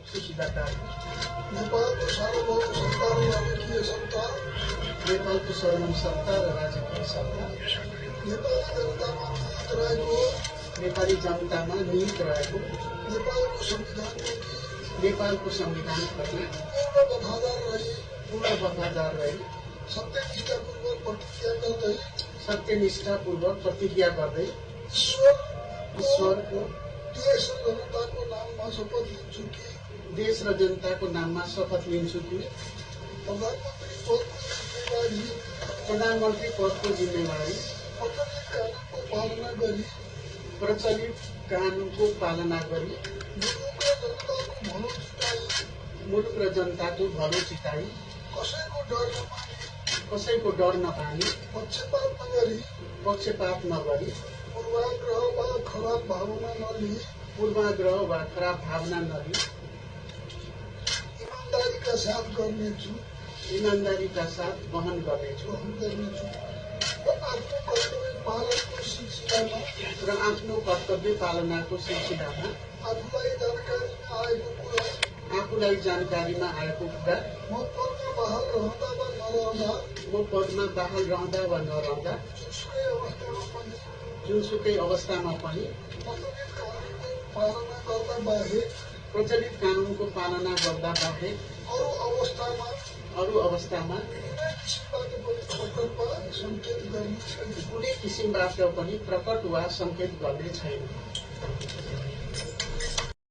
सुशीलाकारी नेपालको सार्वभौम सत्ता र राजकीय सत्ता नेपालको सर्वोच्च सत्ता र राजकीय सत्ता नेपाली जनतामा निहित रहेको नेपाली जनतामा निहित रहेको नेपालको संविधानप्रति पूर्ण वफादार रही सत्यनिष्ठापूर्वक प्रतिज्ञा गर्दै ईश्वरको देश र जनताको नाममा शपथ लिन्छु कि प्रधानमन्त्री पदको जिम्मेवारी प्रचलित कानुनको पालना गरी मुलुक र जनताको भलो चिताई कसैको डर नपानी पक्षपात नगरी पूर्वाग्रह वा खराब भावना नलिई ईमानदारीका साथ वहन गर्नेछु र आफ्नो कर्तव्य पालनाको सिलसिलामा आफूलाई जानकारीमा आएको कुरा म पदमा बहाल रहँदा वा नरहँदा जुनसुकै अवस्थामा पनि प्रचलित कानुनको पालना गर्दा बाहेक अरू अवस्थामा कुनै किसिमबाट पनि प्रकट वा संकेत गर्ने छैन।